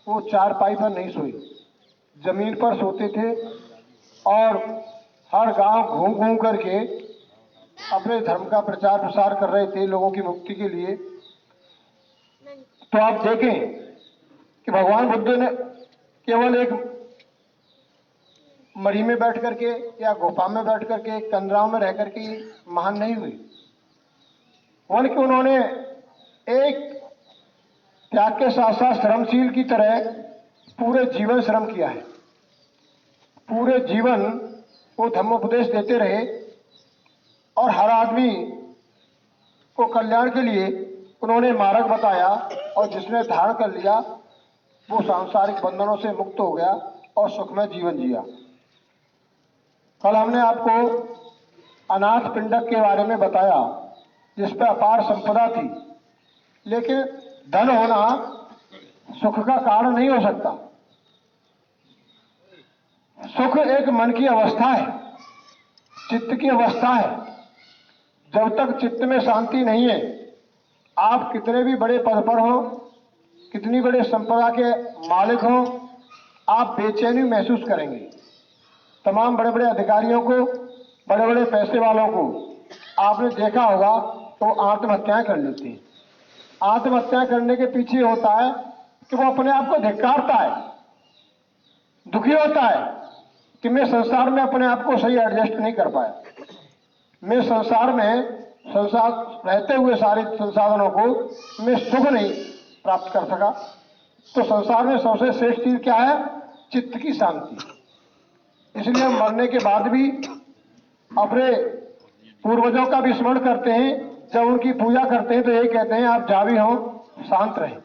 वो चारपाई पर नहीं सोए, जमीन पर सोते थे और हर गांव घूम घूम करके अपने धर्म का प्रचार प्रसार कर रहे थे लोगों की मुक्ति के लिए। तो आप देखें कि भगवान बुद्ध ने केवल एक मढ़ी में बैठ करके या गुफा में बैठ करके कंदराव में रह करके महान नहीं हुए, बल्कि उन्होंने एक त्याग के साथ साथ श्रमशील की तरह पूरे जीवन श्रम किया है। पूरे जीवन वो धर्मोपदेश देते रहे और हर आदमी को कल्याण के लिए उन्होंने मार्ग बताया, और जिसने धारण कर लिया वो सांसारिक बंधनों से मुक्त हो गया और सुखमय जीवन जिया। कल हमने आपको अनाथ पिंडक के बारे में बताया जिस पर अपार संपदा थी, लेकिन धन होना सुख का कारण नहीं हो सकता। सुख एक मन की अवस्था है, चित्त की अवस्था है। जब तक चित्त में शांति नहीं है, आप कितने भी बड़े पद पर हो, कितनी बड़े संपदा के मालिक हो, आप बेचैनी महसूस करेंगे। तमाम बड़े बड़े अधिकारियों को, बड़े बड़े पैसे वालों को आपने देखा होगा तो आत्महत्याएं कर लेते हैं। आत्महत्या करने के पीछे होता है कि वो अपने आप को धिक्कारता है, दुखी होता है कि मैं संसार में अपने आप को सही एडजस्ट नहीं कर पाया, मैं संसार रहते हुए सारे संसाधनों को मैं सुख नहीं प्राप्त कर सका। तो संसार में सबसे श्रेष्ठ चीज क्या है? चित्त की शांति। इसलिए हम मरने के बाद भी अपने पूर्वजों का भी स्मरण करते हैं। जब उनकी पूजा करते हैं तो यही कहते हैं आप जा भी हो शांत रहें,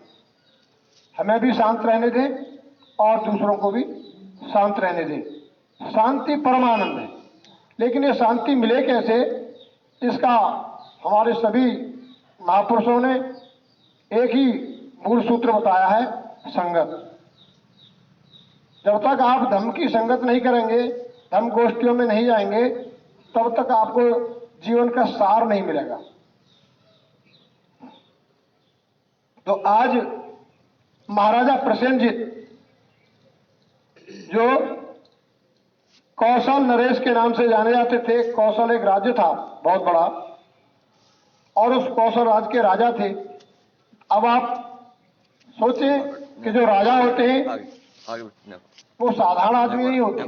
हमें भी शांत रहने दें और दूसरों को भी शांत रहने दें। शांति परमानंद है, लेकिन ये शांति मिले कैसे, इसका हमारे सभी महापुरुषों ने एक ही मूल सूत्र बताया है, संगत। जब तक आप धर्म की संगत नहीं करेंगे, धर्म गोष्ठियों में नहीं जाएंगे, तब तक आपको जीवन का सार नहीं मिलेगा। तो आज महाराजा प्रसेनजीत, जो कौशल नरेश के नाम से जाने जाते थे, कौशल एक राज्य था बहुत बड़ा, और उस कौशल राज्य के राजा थे। अब आप सोचें कि जो राजा होते हैं वो साधारण आदमी नहीं होते,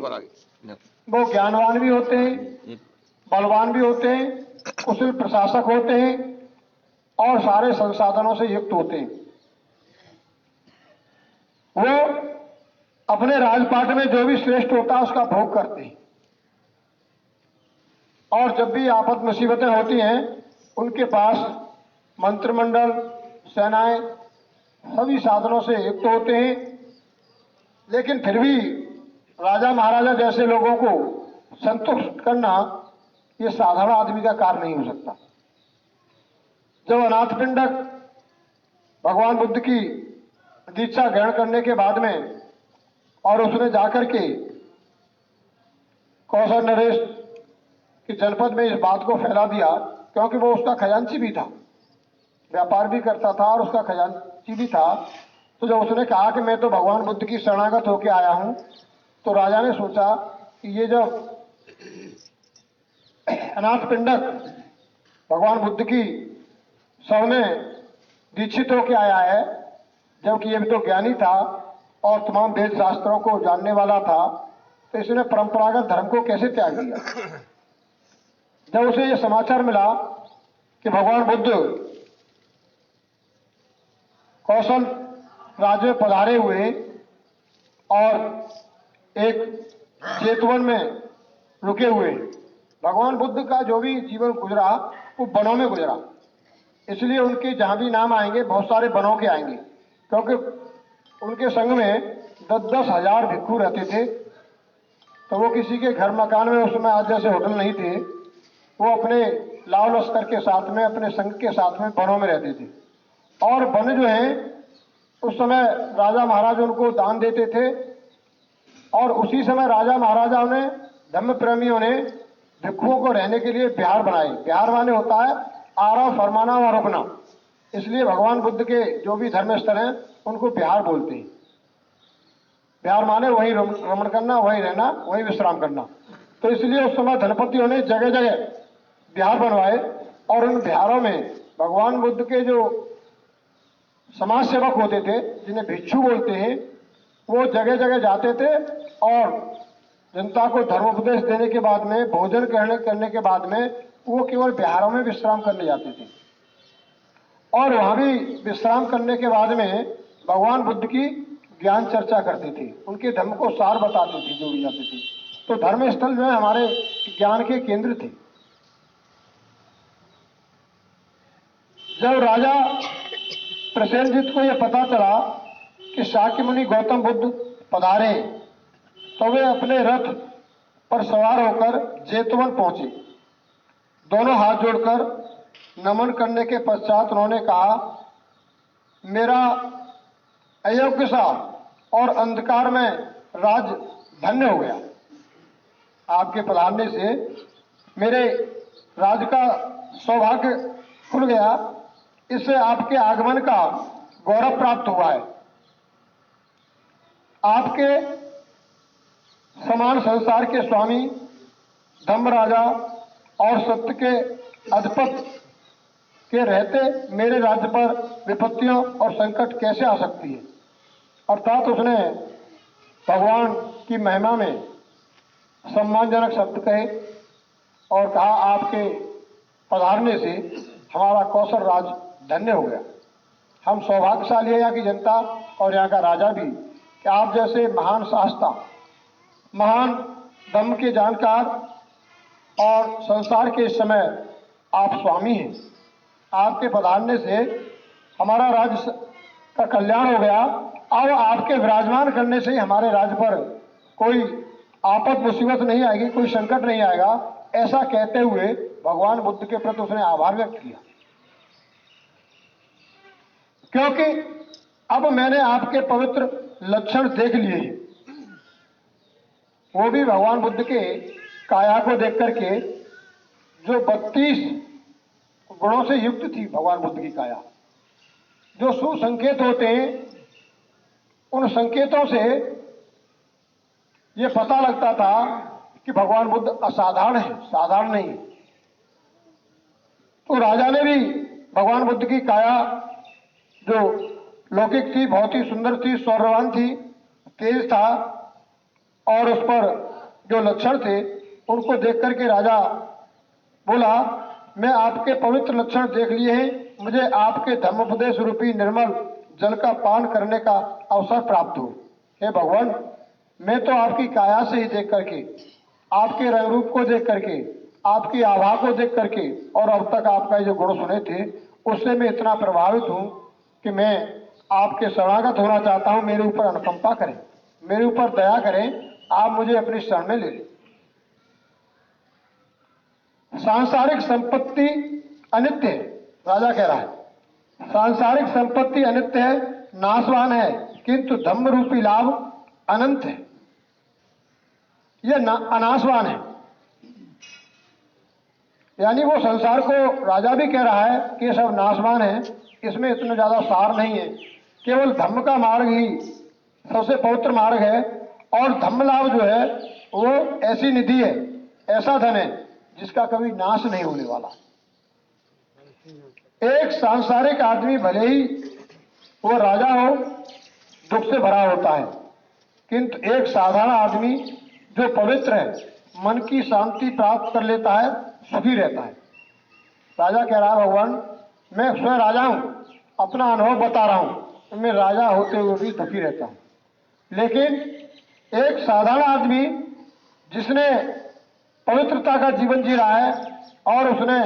वो ज्ञानवान भी होते हैं, बलवान भी होते हैं, कुशल प्रशासक होते हैं और सारे संसाधनों से युक्त होते हैं। वो अपने राजपाट में जो भी श्रेष्ठ होता है उसका भोग करते हैं, और जब भी आफत मुसीबतें होती हैं उनके पास मंत्रिमंडल, सेनाएं सभी साधनों से युक्त होते हैं। लेकिन फिर भी राजा महाराजा जैसे लोगों को संतुष्ट करना ये साधारण आदमी का कार्य नहीं हो सकता। जब अनाथपिंडक भगवान बुद्ध की दीक्षा ग्रहण करने के बाद में और उसने जाकर के कौशल नरेश की जनपद में इस बात को फैला दिया, क्योंकि वो उसका खजांची भी था, व्यापार भी करता था और उसका खजांची भी था। तो जब उसने कहा कि मैं तो भगवान बुद्ध की शरणागत होकर आया हूं, तो राजा ने सोचा कि ये जब अनाथपिंडक भगवान बुद्ध की शरण में दीक्षित होकर आया है, जबकि ये भी तो ज्ञानी था और तमाम वेद शास्त्रों को जानने वाला था, तो इसने परंपरागत धर्म को कैसे त्याग दिया। जब उसे ये समाचार मिला कि भगवान बुद्ध कौशल राज्य में पधारे हुए और एक जेतवन में रुके हुए, भगवान बुद्ध का जो भी जीवन गुजरा वो वनों में गुजरा, इसलिए उनके जहां भी नाम आएंगे बहुत सारे वनों के आएंगे, क्योंकि उनके संग में 10-10 हजार भिक्षु रहते थे। तो वो किसी के घर मकान में, उस समय आज जैसे होटल नहीं थे, वो अपने लाव लश्कर के साथ में, अपने संघ के साथ में वनों में रहते थे। और वन जो है उस समय राजा महाराजा उनको दान देते थे, और उसी समय राजा महाराजाओं ने, धर्म प्रेमियों ने भिक्षुओं को रहने के लिए बिहार बनाए। बिहार माने होता है आरा, फरमाना व रुकना, इसलिए भगवान बुद्ध के जो भी धर्मस्थल हैं उनको बिहार बोलते हैं। विहार माने वहीं रमण करना, वहीं रहना, वहीं विश्राम करना। तो इसलिए उस समय धनपतियों ने जगह जगह विहार बनवाए और उन विहारों में भगवान बुद्ध के जो समाज सेवक होते थे, जिन्हें भिक्षु बोलते हैं, वो जगह जगह जाते थे और जनता को धर्मोपदेश देने के बाद में, भोजन करने के बाद में वो केवल विहारों में विश्राम करने जाते थे। और वहां भी विश्राम करने के बाद में भगवान बुद्ध की ज्ञान चर्चा करते थे, उनके धर्म को सार बताते थे, जोड़ी जाते थे। तो धर्म स्थल जो है हमारे ज्ञान के केंद्र थे। जब राजा प्रसेनजीत को यह पता चला कि शाक्य मुनि गौतम बुद्ध पधारे, तो वे अपने रथ पर सवार होकर जेतवन पहुंचे। दोनों हाथ जोड़कर नमन करने के पश्चात उन्होंने कहा, मेरा अयोग्य सा और अंधकार में राज धन्य हो गया। आपके पधारने से मेरे राज का सौभाग्य खुल गया, इससे आपके आगमन का गौरव प्राप्त हुआ है। आपके समान संसार के स्वामी, धम्म राजा और सत्य के अधिपति के रहते मेरे राज्य पर विपत्तियों और संकट कैसे आ सकती है। अर्थात उसने भगवान की महिमा में सम्मानजनक शब्द कहे और कहा, आपके पधारने से हमारा कौशल राज धन्य हो गया। हम सौभाग्यशाली है यहाँ की जनता और यहाँ का राजा भी कि आप जैसे महान शास्त्रा, महान धम्म के जानकार और संसार के इस समय आप स्वामी हैं। आपके पधारने से हमारा राज्य का कल्याण हो गया। अब आपके विराजमान करने से ही हमारे राज्य पर कोई आपद मुसीबत नहीं आएगी, कोई संकट नहीं आएगा। ऐसा कहते हुए भगवान बुद्ध के प्रति उसने आभार व्यक्त किया, क्योंकि अब मैंने आपके पवित्र लक्षण देख लिए हैं। वो भी भगवान बुद्ध के काया को देख करके, जो 32 गुणों से युक्त थी भगवान बुद्ध की काया। जो सुसंकेत होते हैं, उन संकेतों से ये पता लगता था कि भगवान बुद्ध असाधारण है, साधारण नहीं। तो राजा ने भी भगवान बुद्ध की काया जो लौकिक थी, बहुत ही सुंदर थी, सौर्यवान थी, तेज था, और उस पर जो लक्षण थे उनको देख करके राजा बोला, मैं आपके पवित्र लक्षण देख लिए हैं, मुझे आपके धर्मोपदेश रूपी निर्मल जल का पान करने का अवसर प्राप्त हो। हे भगवान, मैं तो आपकी काया से ही देख करके, आपके रंग रूप को देख करके, आपकी आभा को देख करके और अब तक आपका जो गुण सुने थे उससे मैं इतना प्रभावित हूं कि मैं आपके शरणागत होना चाहता हूं। मेरे ऊपर अनुकंपा करें, मेरे ऊपर दया करें, आप मुझे अपनी शरण में ले लें। सांसारिक संपत्ति अनित्य है, राजा कह रहा है। सांसारिक संपत्ति अनित्य है, नाशवान है, किंतु धम्म रूपी लाभ अनंत है, यह अनाशवान है। यानी वो संसार को राजा भी कह रहा है कि ये सब नाशवान है, इसमें इतना ज्यादा सार नहीं है। केवल धम्म का मार्ग ही सबसे पवित्र मार्ग है, और धम्म लाभ जो है वो ऐसी निधि है, ऐसा धन है जिसका कभी नाश नहीं होने वाला। एक सांसारिक आदमी भले ही वो राजा हो, दुख से भरा होता है, किंतु एक साधारण आदमी जो पवित्र है, मन की शांति प्राप्त कर लेता है, सुखी रहता है। राजा कह रहा है, भगवान मैं स्वयं राजा हूं, अपना अनुभव बता रहा हूं, मैं राजा होते हुए भी दुखी रहता हूं। लेकिन एक साधारण आदमी जिसने पवित्रता का जीवन जी रहा है और उसने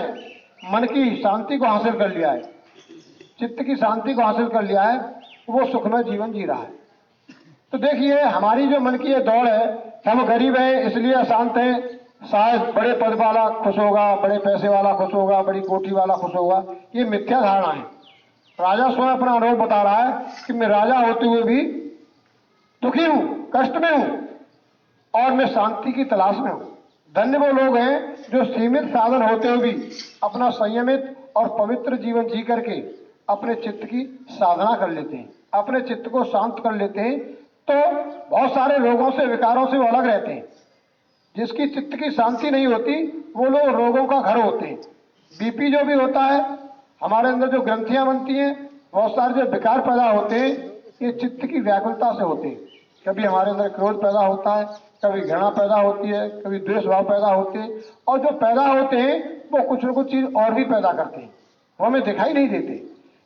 मन की शांति को हासिल कर लिया है, चित्त की शांति को हासिल कर लिया है, वो सुखमय जीवन जी रहा है। तो देखिए, हमारी जो मन की ये दौड़ है, हम गरीब हैं इसलिए अशांत हैं, शायद बड़े पद वाला खुश होगा, बड़े पैसे वाला खुश होगा, बड़ी कोठी वाला खुश होगा, ये मिथ्या धारणा है। राजा स्वयं अपना अनुभव बता रहा है कि मैं राजा होते हुए भी दुखी हूं, कष्ट में हूं, और मैं शांति की तलाश में हूं। धन्य वो लोग हैं जो सीमित साधन होते हुए भी अपना संयमित और पवित्र जीवन जी करके अपने चित्त की साधना कर लेते हैं, अपने चित्त को शांत कर लेते हैं, तो बहुत सारे रोगों से, विकारों से वो अलग रहते हैं। जिसकी चित्त की शांति नहीं होती वो लोग रोगों का घर होते हैं। बीपी जो भी होता है, हमारे अंदर जो ग्रंथियां बनती हैं, बहुत सारे जो विकार पैदा होते हैं, ये चित्त की व्याकुलता से होते हैं। कभी हमारे अंदर क्रोध पैदा होता है, कभी घृणा पैदा होती है, कभी द्वेष भाव पैदा होते हैं, और जो पैदा होते हैं वो कुछ न कुछ चीज और भी पैदा करते हैं, वो हमें दिखाई नहीं देते।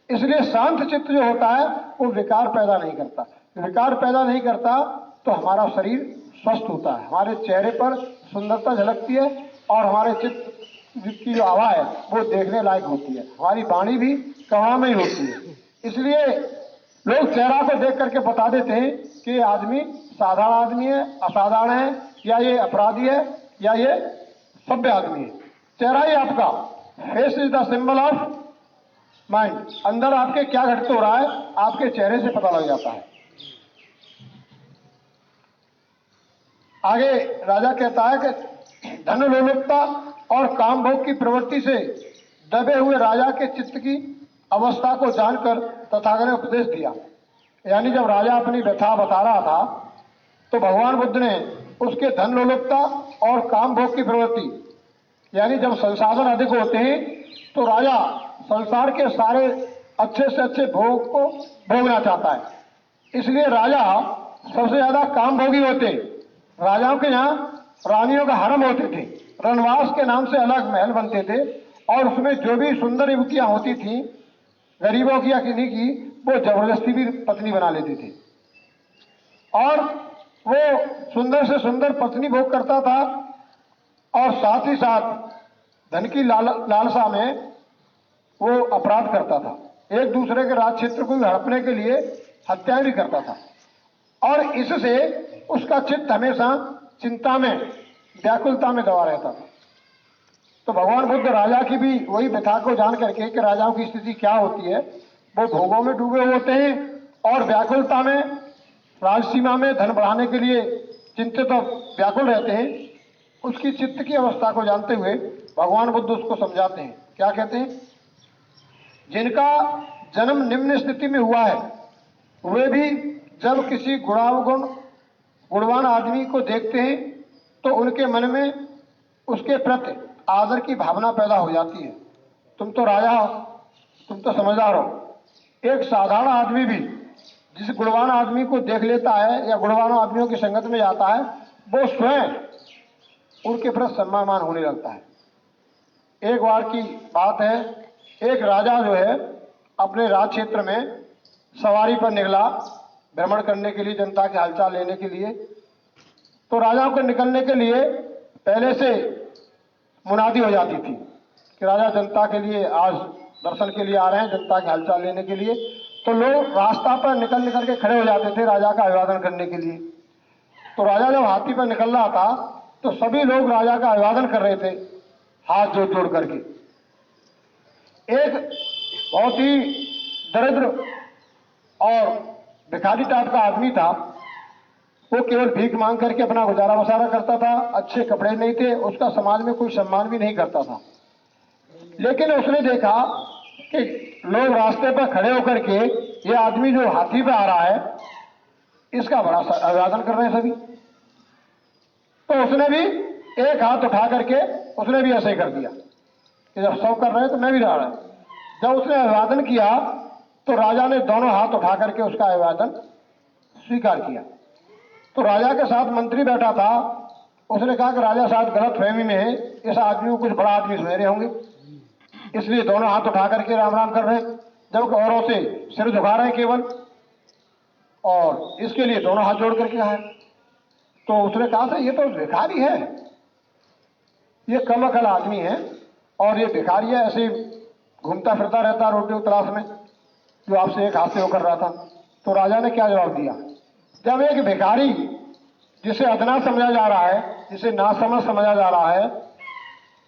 इसलिए शांत चित्त जो होता है वो विकार पैदा नहीं करता। विकार पैदा नहीं करता तो हमारा शरीर स्वस्थ होता है, हमारे चेहरे पर सुंदरता झलकती है, और हमारे चित्त की जो हवा है वो देखने लायक होती है, हमारी वाणी भी करुणामयी होती है। इसलिए लोग चेहरा को देख करके बता देते हैं कि ये आदमी साधारण आदमी है, असाधारण है, या ये अपराधी है, या ये सभ्य आदमी है। चेहरा ही आपका, face is the symbol of mind. अंदर आपके क्या घटित हो रहा है आपके चेहरे से पता लग जाता है। आगे राजा कहता है कि धन लोलुपता और काम भोग की प्रवृत्ति से दबे हुए राजा के चित्त की अवस्था को जानकर तथागत ने उपदेश दिया। यानी जब राजा अपनी व्यथा बता रहा था तो भगवान बुद्ध ने उसके धन लोलुपता और काम भोग की प्रवृत्ति, यानी जब संसाधन अधिक होते हैं तो राजा संसार के सारे अच्छे से अच्छे भोग को भोगना चाहता है। इसलिए राजा सबसे ज्यादा काम भोगी होते हैं। राजाओं के यहाँ रानियों का हरम होते थे, रनवास के नाम से अलग महल बनते थे, और उसमें जो भी सुंदर युवतियां होती थी, गरीबों की या किन्हीं की, वो जबरदस्ती भी पत्नी बना लेते थे, और वो सुंदर से सुंदर पत्नी भोग करता था, और साथ ही साथ धन की लालसा में वो अपराध करता था। एक दूसरे के राज क्षेत्र को हड़पने के लिए हत्या भी करता था, और इससे उसका चित्त हमेशा चिंता में, व्याकुलता में दबा रहता था। तो भगवान बुद्ध राजा की भी वही व्यथा को जान करके कि राजाओं की स्थिति क्या होती है, वो भोगों में डूबे होते हैं और व्याकुलता में, राजसीमा में धन बढ़ाने के लिए चिंतित और व्याकुल रहते हैं, उसकी चित्त की अवस्था को जानते हुए भगवान बुद्ध उसको समझाते हैं। क्या कहते हैं? जिनका जन्म निम्न स्थिति में हुआ है वे भी जब किसी गुणवान आदमी को देखते हैं तो उनके मन में उसके प्रति आदर की भावना पैदा हो जाती है। तुम तो राजा हो, तुम तो समझदार हो। एक साधारण आदमी भी जिस गुणवान आदमी को देख लेता है या गुणवान आदमियों की संगत में जाता है, वो स्वयं उनके प्रति सम्मान होने लगता है। एक बार की बात है, एक राजा जो है अपने राज क्षेत्र में सवारी पर निकला भ्रमण करने के लिए, जनता के हालचाल लेने के लिए। तो राजाओं को निकलने के लिए पहले से मुनादी हो जाती थी कि राजा जनता के लिए आज दर्शन के लिए आ रहे हैं, जनता के हालचाल लेने के लिए। तो लोग रास्ता पर निकल के खड़े हो जाते थे राजा का अभिवादन करने के लिए। तो राजा जब हाथी पर निकल रहा था तो सभी लोग राजा का अभिवादन कर रहे थे हाथ जोड़ जोड़ करके। एक बहुत ही दरिद्र और भिखारी टाइप का आदमी था, वो केवल भीख मांग करके अपना गुजारा बसारा करता था, अच्छे कपड़े नहीं थे, उसका समाज में कोई सम्मान भी नहीं करता था। लेकिन उसने देखा कि लोग रास्ते पर खड़े होकर के ये आदमी जो हाथी पे आ रहा है इसका बड़ा अभिवादन कर रहे हैं सभी। तो उसने भी एक हाथ उठा करके उसने भी ऐसे ही कर दिया कि जब सब कर रहे हैं तो मैं भी रहा है। जब उसने अभिवादन किया तो राजा ने दोनों हाथ उठा करके उसका अभिवादन स्वीकार किया। तो राजा के साथ मंत्री बैठा था, उसने कहा कि राजा साहब गलत फहमी में है, इस आदमी को कुछ बड़ा आदमी समझ रहे होंगे, इसलिए दोनों हाथ उठा करके राम राम कर रहे हैं, जबकि औरों से सिर झुका रहे हैं केवल, और इसके लिए दोनों हाथ जोड़ करके है। तो उसने कहा था ये तो भिखारी है, ये कम अकल आदमी है, और ये भिखारी है, ऐसे घूमता फिरता रहता रोटी तलाश में, जो आपसे एक हाथ से वो कर रहा था। तो राजा ने क्या जवाब दिया? जब एक भिखारी जिसे अदना समझा जा रहा है, जिसे नासमझ समझा जा रहा है,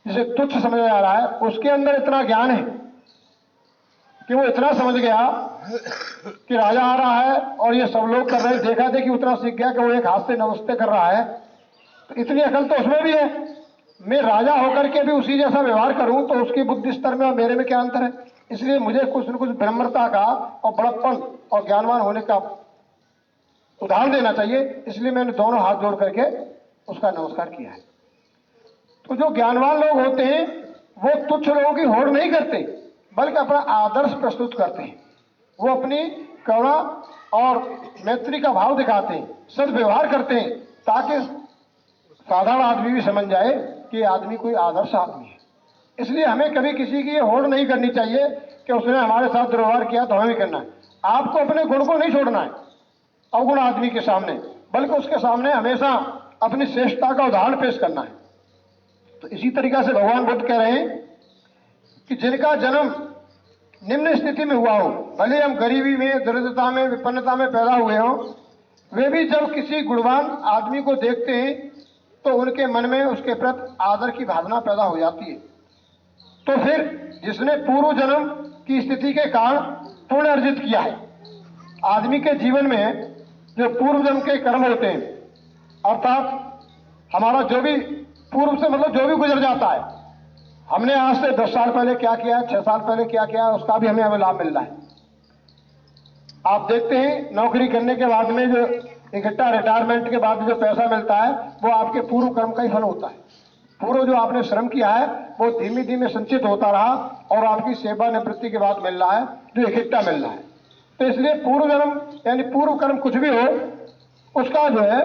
जिसे तुच्छ समझा जा रहा है, उसके अंदर इतना ज्ञान है कि वो इतना समझ गया कि राजा आ रहा है और ये सब लोग कर रहे हैं, देखा देखी उतना सीख गया कि वो एक हाथ से नमस्ते कर रहा है, तो इतनी अकल तो उसमें भी है। मैं राजा होकर के भी उसी जैसा व्यवहार करूं तो उसकी बुद्धि स्तर में और मेरे में क्या अंतर है? इसलिए मुझे कुछ न कुछ ब्रह्मता का और बड़प्पन और ज्ञानवान होने का उदाहरण देना चाहिए, इसलिए मैंने दोनों हाथ जोड़ करके उसका नमस्कार किया है। तो जो ज्ञानवान लोग होते हैं वो तुच्छ लोगों की होड़ नहीं करते, बल्कि अपना आदर्श प्रस्तुत करते हैं। वो अपनी करुणा और मैत्री का भाव दिखाते हैं, सद्व्यवहार करते हैं, ताकि साधारण आदमी भी समझ जाए कि ये आदमी कोई आदर्श आदमी है। इसलिए हमें कभी किसी की ये होड़ नहीं करनी चाहिए कि उसने हमारे साथ दुर्व्यवहार किया तो हमें भी करना है। आपको अपने गुण को नहीं छोड़ना है अवगुण आदमी के सामने, बल्कि उसके सामने हमेशा अपनी श्रेष्ठता का उदाहरण पेश करना है। तो इसी तरीका से भगवान बुद्ध कह रहे हैं कि जिनका जन्म निम्न स्थिति में हुआ हो, भले हम गरीबी में, दरिद्रता में, विपन्नता में पैदा हुए हों, वे भी जब किसी गुणवान आदमी को देखते हैं तो उनके मन में उसके प्रति आदर की भावना पैदा हो जाती है। तो फिर जिसने पूर्व जन्म की स्थिति के कारण पुण्य अर्जित किया है, आदमी के जीवन में जो पूर्व जन्म के कर्म होते हैं, अर्थात हमारा जो भी पूर्व से मतलब जो भी गुजर जाता है, हमने आज से 10 साल पहले क्या किया, 6 साल पहले क्या किया, उसका भी हमें लाभ मिल रहा है। आप देखते हैं नौकरी करने के बाद में जो इकट्ठा रिटायरमेंट के बाद जो पैसा मिलता है वो आपके पूर्व कर्म का ही फल होता है। पूर्व जो आपने श्रम किया है वो धीमे धीमे संचित होता रहा और आपकी सेवा निवृत्ति के बाद मिल रहा है जो इकट्ठा मिल रहा है। तो इसलिए पूर्व जन्म यानी पूर्व कर्म कुछ भी हो, उसका जो है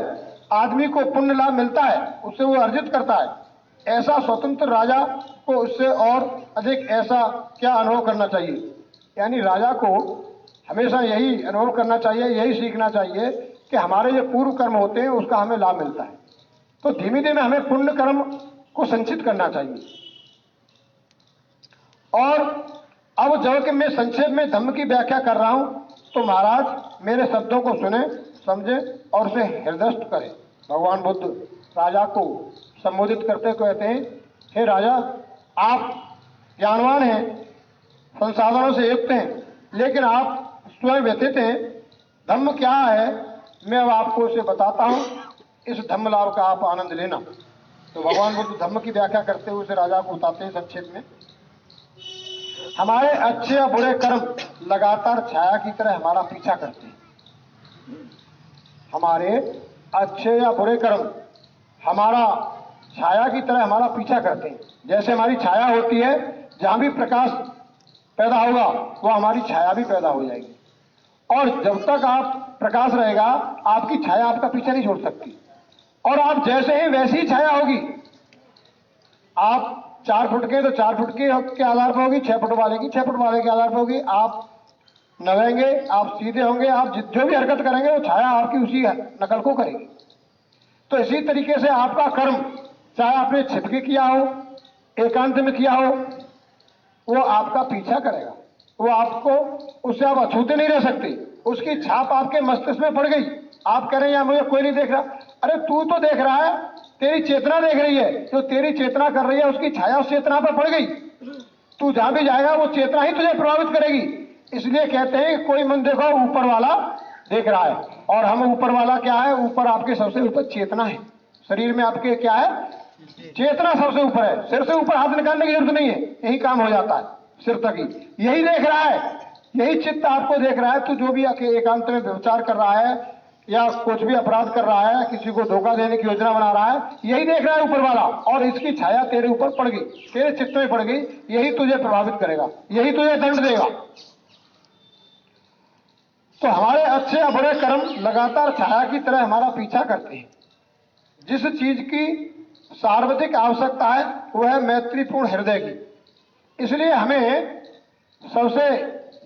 आदमी को पुण्य लाभ मिलता है, उससे वो अर्जित करता है। ऐसा स्वतंत्र राजा को उससे और अधिक ऐसा क्या अनुभव करना चाहिए, यानी राजा को हमेशा यही अनुभव करना चाहिए, यही सीखना चाहिए कि हमारे जो पूर्व कर्म होते हैं उसका हमें लाभ मिलता है। तो धीमे धीमे हमें पुण्य कर्म को संचित करना चाहिए। और अब जब कि मैं संक्षेप में धम्म की व्याख्या कर रहा हूं तो महाराज मेरे शब्दों को सुने, समझे और उसे हृदयस्थ करें। भगवान बुद्ध राजा को संबोधित करते कहते हैं, हे राजा, आप ज्ञानवान हैं, संसाधनों से युक्त हैं, लेकिन आप स्वयं व्यथित हैं। धम्म क्या है मैं अब आपको इसे बताता हूं, इस धम्म लाभ का आप आनंद लेना। तो भगवान बुद्ध धम्म की व्याख्या करते हुए उसे राजा को बताते हैं संक्षेप में, हमारे अच्छे या बुरे कर्म लगातार छाया की तरह हमारा पीछा करते हैं। हमारे अच्छे या बुरे कर्म हमारा छाया की तरह हमारा पीछा करते हैं। जैसे हमारी छाया होती है, जहां भी प्रकाश पैदा होगा वो हमारी छाया भी पैदा हो जाएगी। और जब तक आप प्रकाश रहेगा आपकी छाया आपका पीछा नहीं छोड़ सकती। और आप जैसे ही वैसी ही छाया होगी। आप 4 फुट के तो 4 फुट के आधार पर होगी, 6 फुट वाले की 6 फुट वाले के आधार पर होगी। आप नवेंगे, आप सीधे होंगे, आप जो भी हरकत करेंगे वो छाया आपकी उसी नकल को करेगी। तो इसी तरीके से आपका कर्म चाहे आपने छिपके किया हो, एकांत में किया हो, वो आपका पीछा करेगा। वो आपको, उससे आप अछूते नहीं रह सकते। उसकी छाप आपके मस्तिष्क में पड़ गई, आप कह रहे हैं यार मुझे कोई नहीं देख रहा। अरे तू तो देख रहा है, तेरी चेतना देख रही है। जो तेरी चेतना कर रही है उसकी छाया उस चेतना पर पड़ गई। तू जहां भी जाएगा वो चेतना ही तुझे प्रभावित करेगी। इसलिए कहते हैं कोई मन देखो ऊपर वाला देख रहा है। और हम ऊपर वाला क्या है, ऊपर आपके सबसे ऊपर चेतना है। शरीर में आपके क्या है, चेतना सबसे ऊपर है। सिर से ऊपर हाथ निकालने की जरूरत नहीं है, यही काम हो जाता है सिर तक ही। यही देख रहा है, यही चित्त आपको देख रहा है। तो जो भी आके एकांत में विचार कर रहा है या कुछ भी अपराध कर रहा है, किसी को धोखा देने की योजना बना रहा है, यही देख रहा है ऊपर वाला। और इसकी छाया तेरे ऊपर पड़ गई, तेरे चित्त में पड़ गई, यही तुझे प्रभावित करेगा, यही तुझे दंड देगा। तो हमारे अच्छे या बुरे कर्म लगातार छाया की तरह हमारा पीछा करते हैं। जिस चीज की सार्वत्रिक आवश्यकता है वह है मैत्रीपूर्ण हृदय की। इसलिए हमें सबसे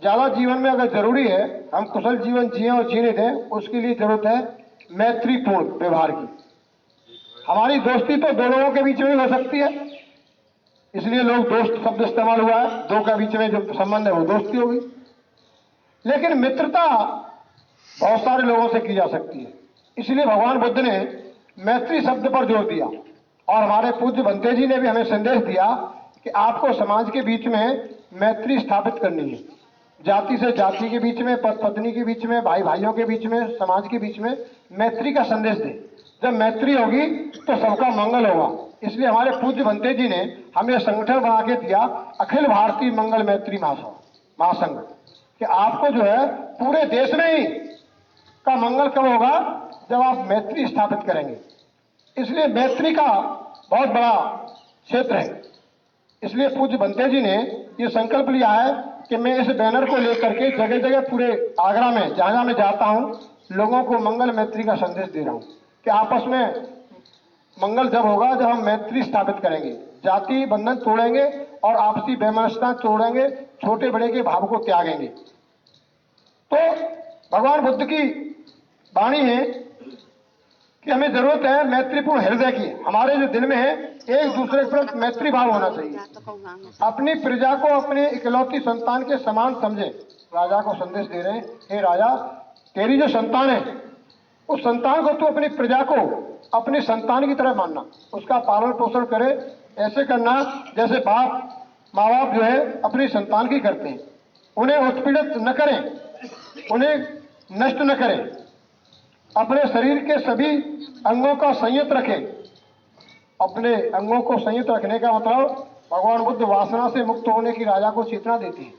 ज्यादा जीवन में अगर जरूरी है हम कुशल जीवन जिए और जीने दें, उसके लिए जरूरत है मैत्रीपूर्ण व्यवहार की। हमारी दोस्ती तो दो लोगों के बीच में ही हो सकती है, इसलिए लोग दोस्त शब्द इस्तेमाल हुआ है। दो के बीच में जो संबंध है वो दोस्ती होगी। लेकिन मित्रता बहुत सारे लोगों से की जा सकती है। इसलिए भगवान बुद्ध ने मैत्री शब्द पर जोर दिया। और हमारे पूज्य बंते जी ने भी हमें संदेश दिया कि आपको समाज के बीच में मैत्री स्थापित करनी है। जाति से जाति के बीच में, पति पत्नी के बीच में, भाई भाइयों के बीच में, समाज के बीच में मैत्री का संदेश दे। जब मैत्री होगी तो सबका मंगल होगा। इसलिए हमारे पूज्य बंते जी ने हमें संगठन बना के दिया अखिल भारतीय मंगल मैत्री महासंघ, कि आपको जो है पूरे देश में ही का मंगल कब होगा? जब आप मैत्री स्थापित करेंगे। इसलिए मैत्री का बहुत बड़ा क्षेत्र है। इसलिए पूज्य बंते जी ने ये संकल्प लिया है कि मैं इस बैनर को लेकर के जगह जगह पूरे आगरा में जहां मैं जाता हूं, लोगों को मंगल मैत्री का संदेश दे रहा हूं कि आपस में मंगल जब होगा जब हम मैत्री स्थापित करेंगे, जाति बंधन तोड़ेंगे और आपसी वैमनस्यता तोड़ेंगे, छोटे बड़े के भाव को त्यागेंगे। तो भगवान बुद्ध की वाणी है कि हमें जरूरत है मैत्रीपूर्ण हृदय की। हमारे जो दिल में है एक दूसरे के प्रति मैत्री भाव होना चाहिए। अपनी प्रजा को अपने इकलौती संतान के समान समझे। राजा को संदेश दे रहे हैं, हे राजा, तेरी जो संतान है उस संतान को तू अपनी प्रजा को अपनी संतान की तरह मानना, उसका पालन पोषण करे, ऐसे करना जैसे माँ बाप जो है अपनी संतान की करते हैं। उन्हें उत्पीड़ित न करें, उन्हें नष्ट न करें, अपने शरीर के सभी अंगों का संयत रखें। अपने अंगों को संयत रखने का मतलब भगवान बुद्ध वासना से मुक्त होने की राजा को चेतना देती है।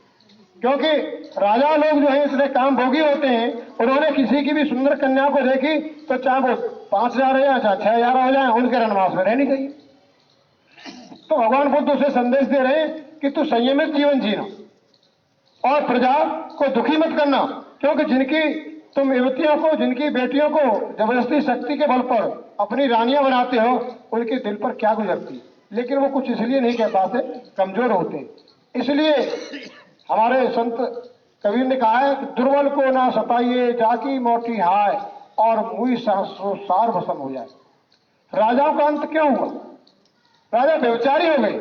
क्योंकि राजा लोग जो है इतने काम भोगी होते हैं, उन्होंने किसी की भी सुंदर कन्या को देखी तो चाहे वो 5,000 हो जाए, चाहे 6,000 हो जाए, उनके रनवास में रहनी चाहिए। तो भगवान बुद्ध उसे संदेश दे रहे हैं कि तू संयमित जीवन जीना और प्रजा को दुखी मत करना। क्योंकि जिनकी तुम युवतियों को, जिनकी बेटियों को जबरदस्ती शक्ति के बल पर अपनी रानियां बनाते हो, उनके दिल पर क्या गुजरती, लेकिन वो कुछ इसलिए नहीं कह पाते, कमजोर होते। इसलिए हमारे संत कबीर ने कहा है कि दुर्बल को ना सताइए, जाकी मोटी हाय और मुई सार भस्म हो जाए। राजाओं का अंत क्यों हुआ? राजा व्यभिचारी हो गए,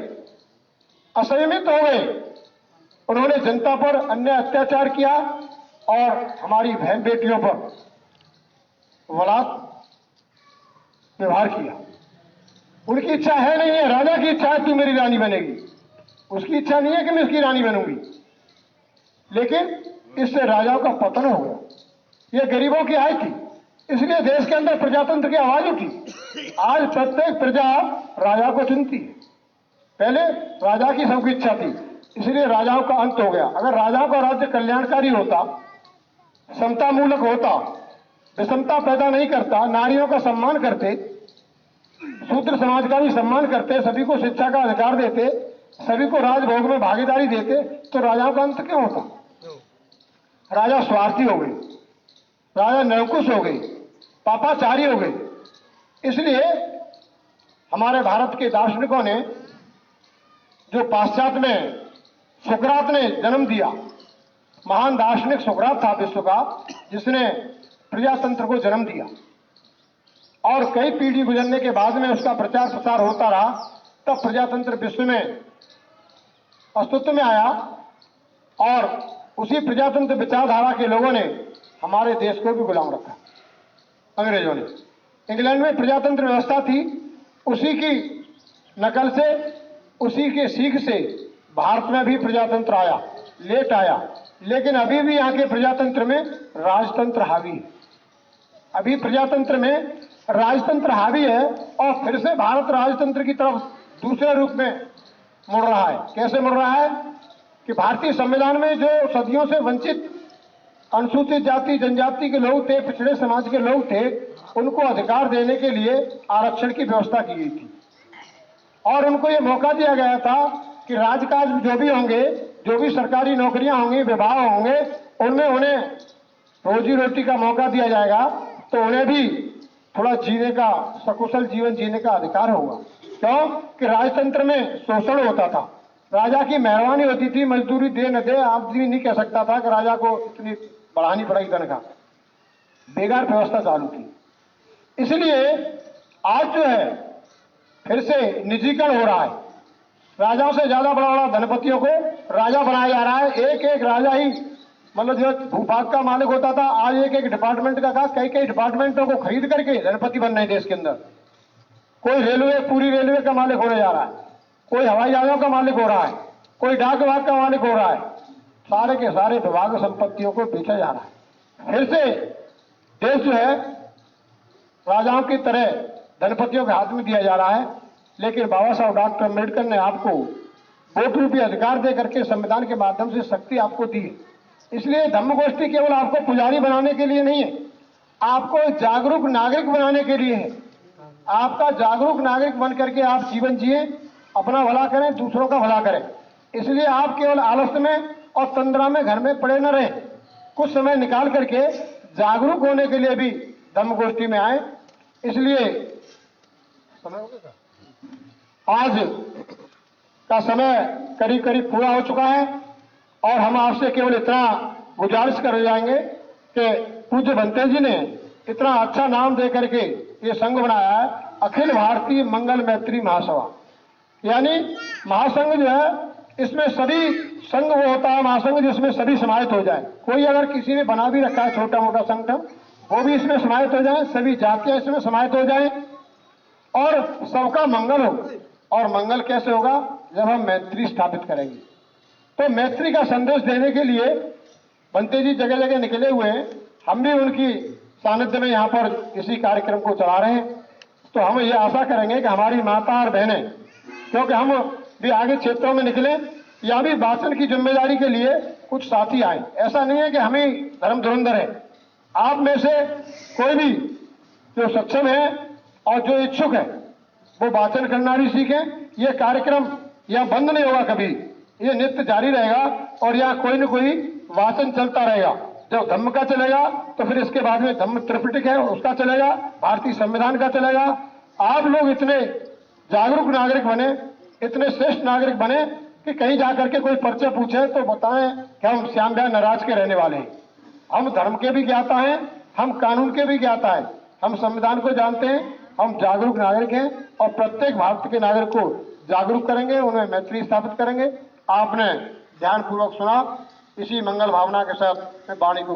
असंयमित हो गए, उन्होंने जनता पर अन्याय अत्याचार किया और हमारी बहन बेटियों पर बलात् व्यवहार किया। उनकी इच्छा है नहीं है, राजा की इच्छा है तू मेरी रानी बनेगी, उसकी इच्छा नहीं है कि मैं उसकी रानी बनूंगी। लेकिन इससे राजाओं का पतन हो गया। यह गरीबों की आय थी, इसलिए देश के अंदर प्रजातंत्र की आवाज उठी। आज प्रत्येक प्रजा राजा को चुनती है। पहले राजा की सबकी इच्छा थी, इसलिए राजाओं का अंत हो गया। अगर राजाओं का राज्य कल्याणकारी होता, समता मूलक होता, विषमता पैदा नहीं करता, नारियों का सम्मान करते, शूद्र समाज का भी सम्मान करते, सभी को शिक्षा का अधिकार देते, सभी को राजभोग में भागीदारी देते, तो राजाओं का अंत क्यों होता? राजा स्वार्थी हो गए, राजा निरंकुश हो गए, पापाचारी हो गए। इसलिए हमारे भारत के दार्शनिकों ने, जो पाश्चात्य में सुकरात ने जन्म दिया, महान दार्शनिक सुकरात था विश्व का, जिसने प्रजातंत्र को जन्म दिया और कई पीढ़ी गुजरने के बाद में उसका प्रचार प्रसार होता रहा, तब प्रजातंत्र विश्व में अस्तित्व में आया और उसी प्रजातंत्र विचारधारा के लोगों ने हमारे देश को भी गुलाम रखा। अंग्रेजों ने, इंग्लैंड में प्रजातंत्र व्यवस्था थी, उसी की नकल से, उसी के सीख से भारत में भी प्रजातंत्र आया, लेट आया, लेकिन अभी भी यहाँ के प्रजातंत्र में राजतंत्र हावी है। अभी प्रजातंत्र में राजतंत्र हावी है और फिर से भारत राजतंत्र की तरफ दूसरे रूप में मुड़ रहा है। कैसे मुड़ रहा है कि भारतीय संविधान में जो सदियों से वंचित अनुसूचित जाति जनजाति के लोग थे, पिछड़े समाज के लोग थे, उनको अधिकार देने के लिए आरक्षण की व्यवस्था की गई थी और उनको ये मौका दिया गया था कि राजकाज जो भी होंगे, जो भी सरकारी नौकरियां होंगी, विभाग होंगे, उनमें उन्हें रोजी रोटी का मौका दिया जाएगा, तो उन्हें भी थोड़ा जीने का, सकुशल जीवन जीने का अधिकार होगा। क्यों कि राजतंत्र में शोषण होता था, राजा की मेहरबानी होती थी, मजदूरी दे न दे आदमी नहीं कह सकता था कि राजा को इतनी बढ़ानी पड़ेगी तनख्वाह, बेकार व्यवस्था चालू थी। इसलिए आज जो है फिर से निजीकरण हो रहा है, राजाओं से ज्यादा बड़ा बड़ा धनपतियों को राजा बनाया जा रहा है। एक एक राजा ही, मतलब जो भूभाग का मालिक होता था, आज एक एक डिपार्टमेंट का, कई कई डिपार्टमेंटों को खरीद करके धनपति बन रहे हैं देश के अंदर। कोई रेलवे, पूरी रेलवे का मालिक होने जा रहा है, कोई हवाई जहाजों का मालिक हो रहा है, कोई डाक विभाग का मालिक हो रहा है। सारे के सारे विभाग संपत्तियों को बेचा जा रहा है। फिर से देश जो है राजाओं की तरह धनपतियों के हाथ में दिया जा रहा है। लेकिन बाबा साहब डॉक्टर अम्बेडकर ने आपको वोट रूपी अधिकार दे करके संविधान के माध्यम से शक्ति आपको दी है। इसलिए धम्म गोष्ठी केवल आपको पुजारी बनाने के लिए नहीं है, आपको जागरूक नागरिक बनाने के लिए है। आपका जागरूक नागरिक बन करके आप जीवन जिए, अपना भला करें, दूसरों का भला करें। इसलिए आप केवल आलस्य में और तंद्रा में घर में पड़े न रहें। कुछ समय निकाल करके जागरूक होने के लिए भी धम्म गोष्ठी में आए। इसलिए समय हो गया, आज का समय करीब करीब पूरा हो चुका है और हम आपसे केवल इतना गुजारिश कर जाएंगे कि पूज्य भंते जी ने इतना अच्छा नाम दे करके ये संघ बनाया है, अखिल भारतीय मंगल मैत्री महासभा। यानी महासंघ जो है, इसमें सभी संघ वो होता है महासंघ जिसमें सभी समाहित हो जाए। कोई अगर किसी ने बना भी रखा है छोटा मोटा संगठन, वो भी इसमें समाहित हो जाए, सभी जातियां इसमें समाहित हो जाए और सबका मंगल हो। और मंगल कैसे होगा? जब हम मैत्री स्थापित करेंगे। तो मैत्री का संदेश देने के लिए भंते जी जगह जगह निकले हुए हैं। हम भी उनकी सानिध्य में यहाँ पर इसी कार्यक्रम को चला रहे हैं। तो हम ये आशा करेंगे कि हमारी माता और बहनें, क्योंकि हम भी आगे क्षेत्रों में निकले, या भी वाचन की जिम्मेदारी के लिए कुछ साथी आए। ऐसा नहीं है कि हम ही धर्म धुरंधर है। आप में से कोई भी जो सक्षम है और जो इच्छुक है वो वाचन करना भी सीखें। ये कार्यक्रम यह बंद नहीं होगा कभी, ये नित्य जारी रहेगा और यहाँ कोई न कोई वाचन चलता रहेगा। जब धम्म का चलेगा तो फिर इसके बाद में धम्म त्रिपिटक है उसका चलेगा, भारतीय संविधान का चलेगा। आप लोग इतने जागरूक नागरिक बने, इतने श्रेष्ठ नागरिक बने कि कहीं जाकर के कोई परिचय पूछे तो बताएं कि हम श्याम बिहार नराज के रहने वाले हैं। हम धर्म के भी ज्ञाता हैं, हम कानून के भी ज्ञाता हैं, हम संविधान को जानते हैं, हम जागरूक नागरिक हैं और प्रत्येक भारत के नागरिक को जागरूक करेंगे, उन्हें मैत्री स्थापित करेंगे। आपने ध्यानपूर्वक सुना। इसी मंगल भावना के साथ मैं वाणी को